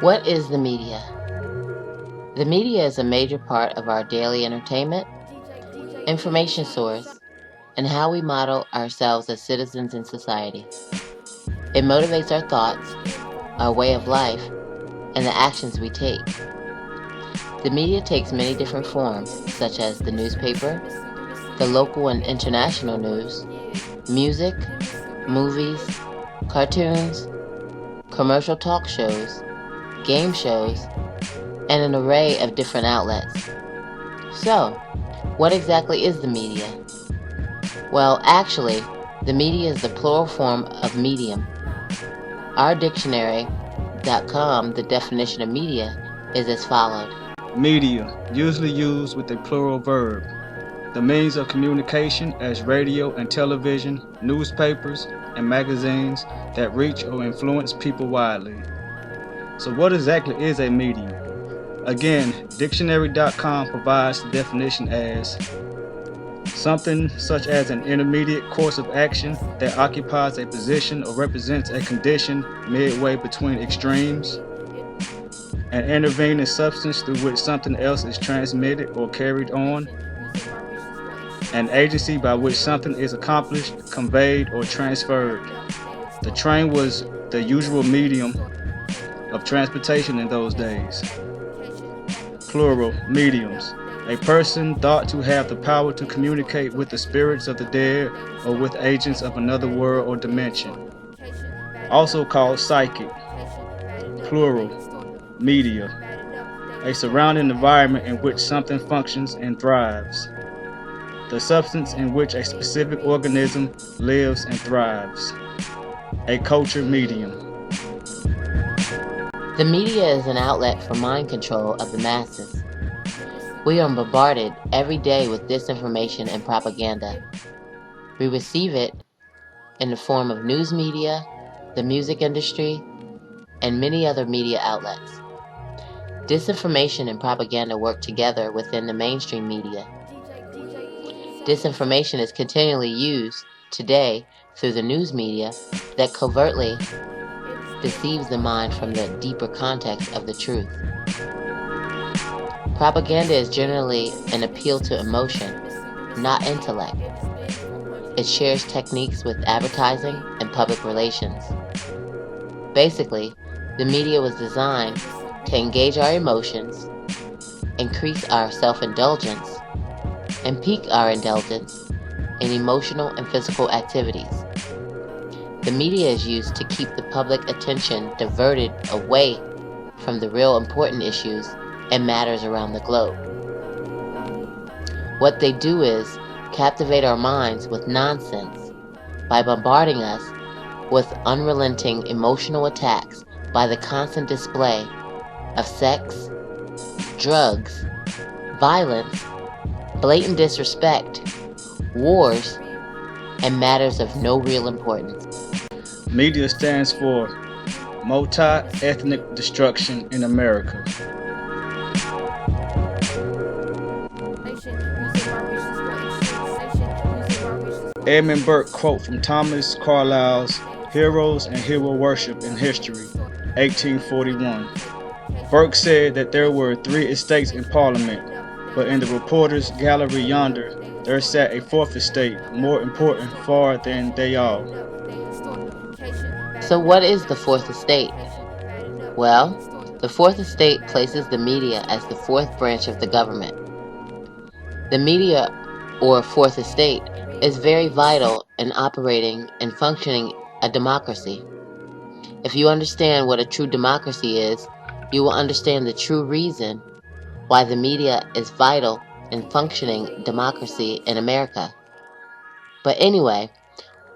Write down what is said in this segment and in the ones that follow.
What is the media? The media is a major part of our daily entertainment, information source, and how we model ourselves as citizens in society. It motivates our thoughts, our way of life, and the actions we take. The media takes many different forms, such as the newspaper, the local and international news, music, movies, cartoons, commercial talk shows, game shows, and an array of different outlets. So, what exactly is the media? Well, actually, the media is the plural form of medium. Our dictionary.com, the definition of media, is as follows. Media, usually used with a plural verb. The means of communication as radio and television, newspapers, and magazines that reach or influence people widely. So what exactly is a medium? Again, dictionary.com provides the definition as something such as an intermediate course of action that occupies a position or represents a condition midway between extremes. An intervening substance through which something else is transmitted or carried on. An agency by which something is accomplished, conveyed, or transferred. The train was the usual medium of transportation in those days. Plural, mediums. A person thought to have the power to communicate with the spirits of the dead or with agents of another world or dimension. Also called psychic. Plural, media. A surrounding environment in which something functions and thrives. The substance in which a specific organism lives and thrives. A culture medium. The media is an outlet for mind control of the masses. We are bombarded every day with disinformation and propaganda. We receive it in the form of news media, the music industry, and many other media outlets. Disinformation and propaganda work together within the mainstream media. Disinformation is continually used today through the news media that covertly deceives the mind from the deeper context of the truth. Propaganda is generally an appeal to emotion, not intellect. It shares techniques with advertising and public relations. Basically, the media was designed to engage our emotions, increase our self-indulgence, and pique our indulgence in emotional and physical activities. The media is used to keep the public attention diverted away from the real important issues and matters around the globe. What they do is captivate our minds with nonsense by bombarding us with unrelenting emotional attacks by the constant display of sex, drugs, violence, blatant disrespect, wars, and matters of no real importance. Media stands for multi-ethnic destruction in America. Edmund Burke quote from Thomas Carlyle's Heroes and Hero Worship in History, 1841. Burke said that there were 3 estates in Parliament, but in the reporters' gallery yonder there sat a 4th estate, more important far than they all. So what is the 4th estate? Well, the 4th estate places the media as the 4th branch of the government. The media, or 4th estate, is very vital in operating and functioning a democracy. If you understand what a true democracy is, you will understand the true reason why the media is vital in functioning democracy in America. But anyway,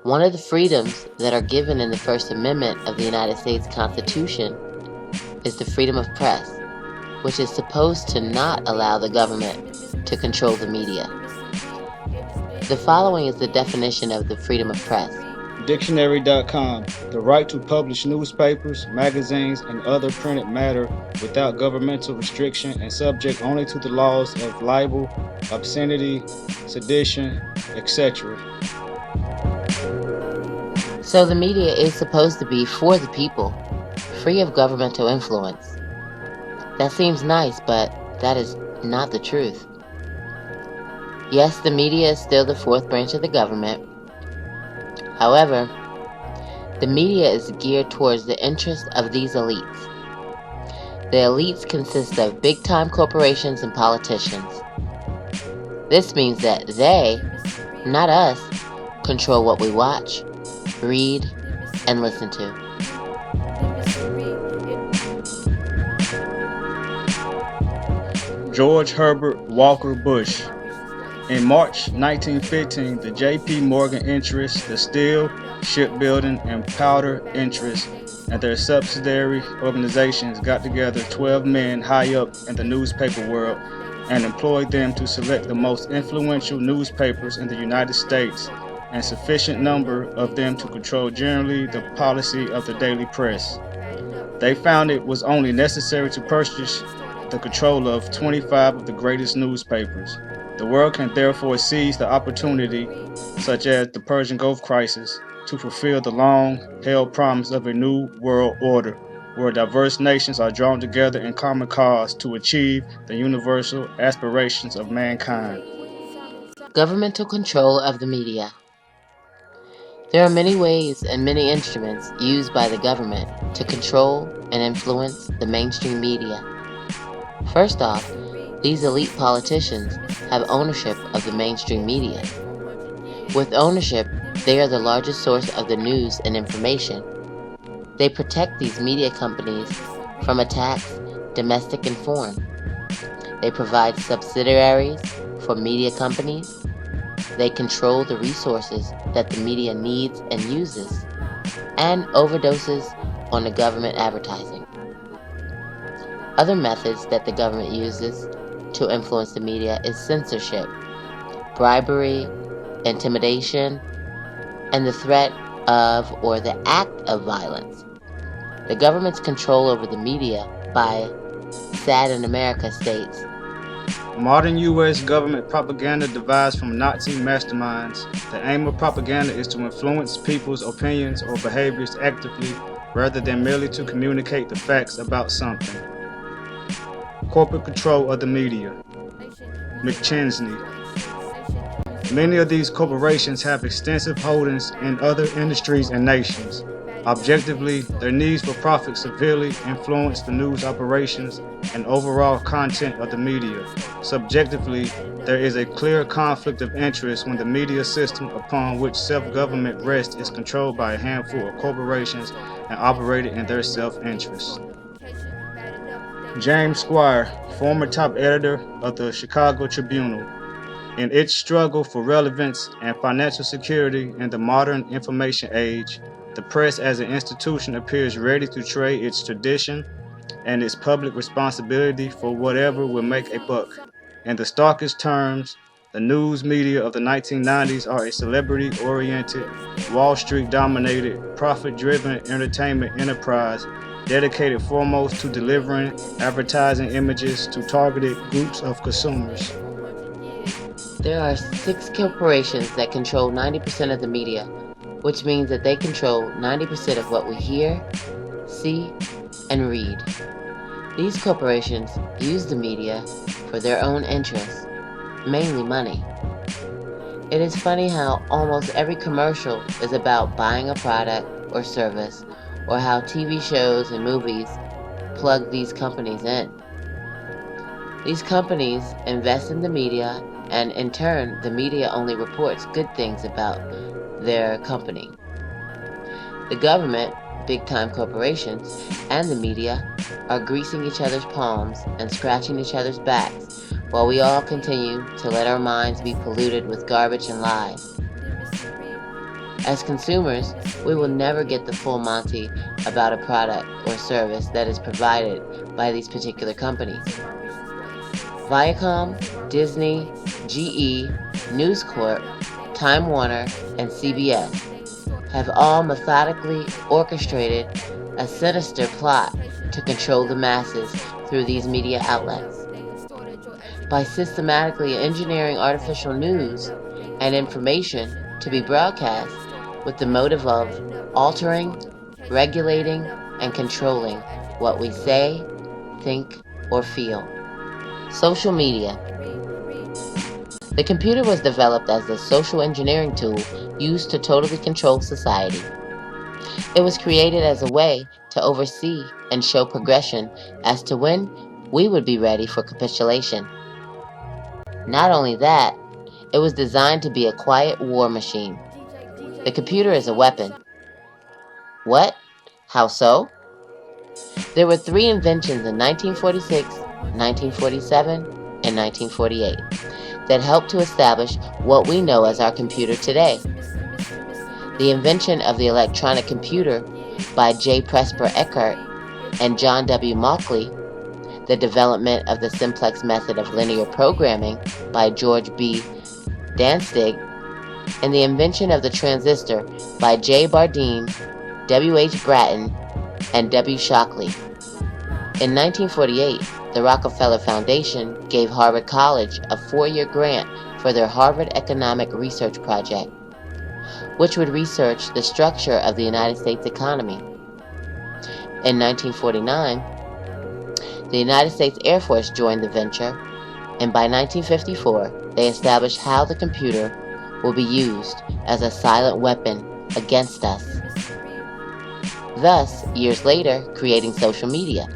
one of the freedoms that are given in the First Amendment of the United States Constitution is the freedom of press, which is supposed to not allow the government to control the media. The following is the definition of the freedom of press. Dictionary.com, the right to publish newspapers, magazines, and other printed matter without governmental restriction and subject only to the laws of libel, obscenity, sedition, etc. So the media is supposed to be for the people, free of governmental influence. That seems nice, but that is not the truth. Yes, the media is still the fourth branch of the government. However, the media is geared towards the interests of these elites. The elites consist of big-time corporations and politicians. This means that they, not us, control what we watch, read, and listen to. George Herbert Walker Bush. In March 1915, the J.P. Morgan interests, the steel, shipbuilding, and powder interests, and their subsidiary organizations got together 12 men high up in the newspaper world and employed them to select the most influential newspapers in the United States and sufficient number of them to control generally the policy of the daily press. They found it was only necessary to purchase the control of 25 of the greatest newspapers. The world can therefore seize the opportunity, such as the Persian Gulf crisis, to fulfill the long-held promise of a new world order, where diverse nations are drawn together in common cause to achieve the universal aspirations of mankind. Governmental control of the media. There are many ways and many instruments used by the government to control and influence the mainstream media. First off, these elite politicians have ownership of the mainstream media. With ownership, they are the largest source of the news and information. They protect these media companies from attacks, domestic and foreign. They provide subsidiaries for media companies. They control the resources that the media needs and uses, and overdoses on the government advertising. Other methods that the government uses to influence the media is censorship, bribery, intimidation, and the threat of or the act of violence. The government's control over the media by SAD in America states, Modern U.S. government propaganda devised from Nazi masterminds. The aim of propaganda is to influence people's opinions or behaviors actively rather than merely to communicate the facts about something. Corporate control of the media. McChesney. Many of these corporations have extensive holdings in other industries and nations. Objectively, their needs for profit severely influence the news operations and overall content of the media. Subjectively, there is a clear conflict of interest when the media system upon which self-government rests is controlled by a handful of corporations and operated in their self-interest. James Squire, former top editor of the Chicago Tribune. In its struggle for relevance and financial security in the modern information age, the press as an institution appears ready to trade its tradition and its public responsibility for whatever will make a buck. In the starkest terms, the news media of the 1990s are a celebrity-oriented, Wall Street-dominated, profit-driven entertainment enterprise dedicated foremost to delivering advertising images to targeted groups of consumers. There are 6 corporations that control 90% of the media, which means that they control 90% of what we hear, see, and read. These corporations use the media for their own interests, mainly money. It is funny how almost every commercial is about buying a product or service, or how TV shows and movies plug these companies in. These companies invest in the media, and in turn, the media only reports good things about their company. The government, big-time corporations, and the media are greasing each other's palms and scratching each other's backs while we all continue to let our minds be polluted with garbage and lies. As consumers, we will never get the full Monty about a product or service that is provided by these particular companies. Viacom, Disney, GE, News Corp, Time Warner, and CBS have all methodically orchestrated a sinister plot to control the masses through these media outlets. By systematically engineering artificial news and information to be broadcast with the motive of altering, regulating, and controlling what we say, think, or feel. Social media. The computer was developed as a social engineering tool used to totally control society. It was created as a way to oversee and show progression as to when we would be ready for capitulation. Not only that, it was designed to be a quiet war machine. The computer is a weapon. What? How so? There were 3 inventions in 1946, 1947, and 1948 that helped to establish what we know as our computer today. The invention of the electronic computer by J. Presper Eckert and John W. Mauchly, the development of the simplex method of linear programming by George B. Dantzig, and the invention of the transistor by J. Bardeen, W. H. Brattain, and W. Shockley. In 1948, the Rockefeller Foundation gave Harvard College a 4-year grant for their Harvard Economic Research Project, which would research the structure of the United States economy. In 1949, the United States Air Force joined the venture, and by 1954, they established how the computer will be used as a silent weapon against us. Thus, years later, creating social media.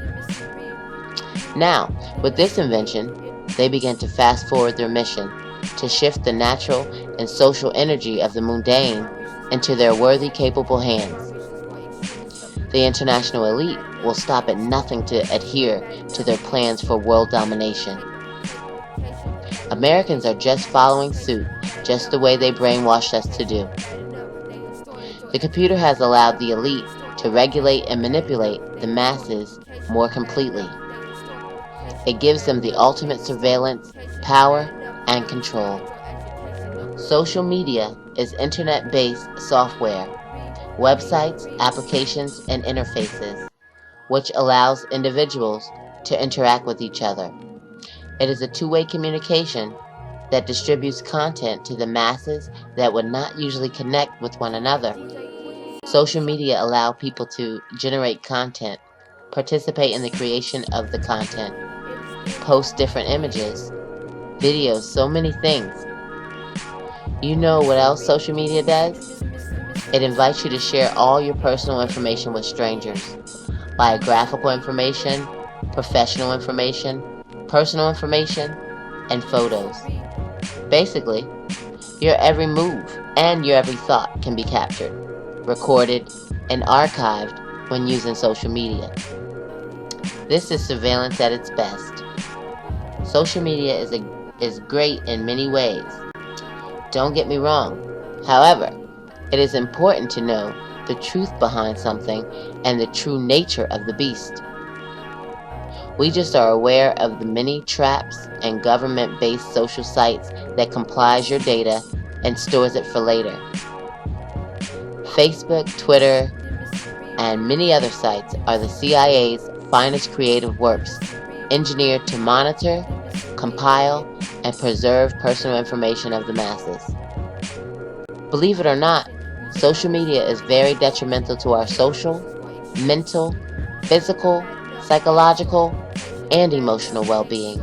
Now, with this invention, they began to fast forward their mission to shift the natural and social energy of the mundane into their worthy, capable hands. The international elite will stop at nothing to adhere to their plans for world domination. Americans are just following suit, just the way they brainwashed us to do. The computer has allowed the elite to regulate and manipulate the masses more completely. It gives them the ultimate surveillance, power, and control. Social media is internet-based software, websites, applications, and interfaces, which allows individuals to interact with each other. It is a two-way communication that distributes content to the masses that would not usually connect with one another. Social media allow people to generate content, participate in the creation of the content, post different images, videos, so many things. You know what else social media does? It invites you to share all your personal information with strangers. Biographical information, professional information, personal information, and photos. Basically, your every move and your every thought can be captured, recorded, and archived when using social media. This is surveillance at its best. Social media is great in many ways. Don't get me wrong. However, it is important to know the truth behind something and the true nature of the beast. We just are aware of the many traps and government-based social sites that compiles your data and stores it for later. Facebook, Twitter, and many other sites are the CIA's finest creative works, engineered to monitor, compile, and preserve personal information of the masses. Believe it or not, social media is very detrimental to our social, mental, physical, psychological, and emotional well-being.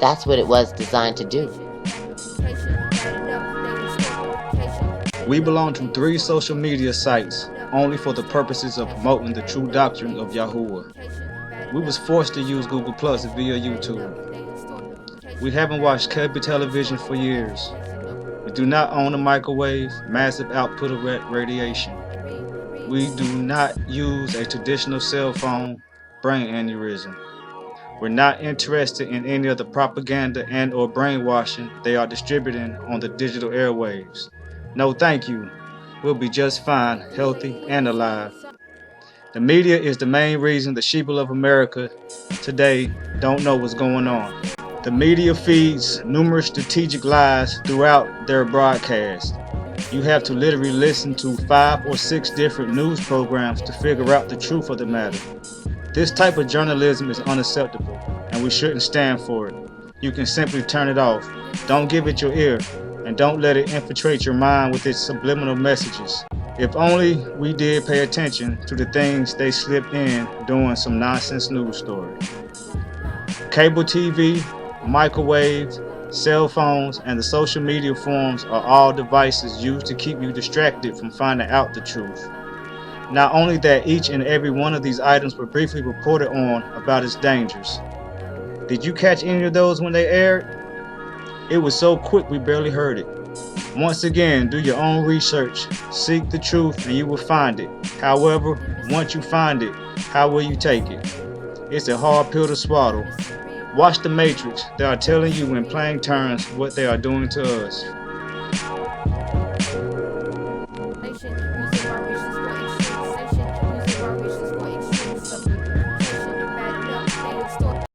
That's what it was designed to do. We belong to 3 social media sites only for the purposes of promoting the true doctrine of Yahuwah. We was forced to use Google Plus via YouTube. We haven't watched cable television for years. We do not own a microwave, massive output of radiation. We do not use a traditional cell phone, brain aneurysm. We're not interested in any of the propaganda and or brainwashing they are distributing on the digital airwaves. No thank you. We'll be just fine, healthy, and alive. The media is the main reason the sheeple of America today don't know what's going on. The media feeds numerous strategic lies throughout their broadcast. You have to literally listen to 5 or 6 different news programs to figure out the truth of the matter. This type of journalism is unacceptable, and we shouldn't stand for it. You can simply turn it off. Don't give it your ear, and don't let it infiltrate your mind with its subliminal messages. If only we did pay attention to the things they slipped in doing some nonsense news story. Cable TV, microwaves, cell phones, and the social media forums are all devices used to keep you distracted from finding out the truth. Not only that, each and every one of these items were briefly reported on about its dangers. Did you catch any of those when they aired? It was so quick we barely heard it. Once again, do your own research, seek the truth, and you will find it. However, once you find it, how will you take it? It's a hard pill to swallow. Watch The Matrix. They are telling you in plain terms what they are doing to us.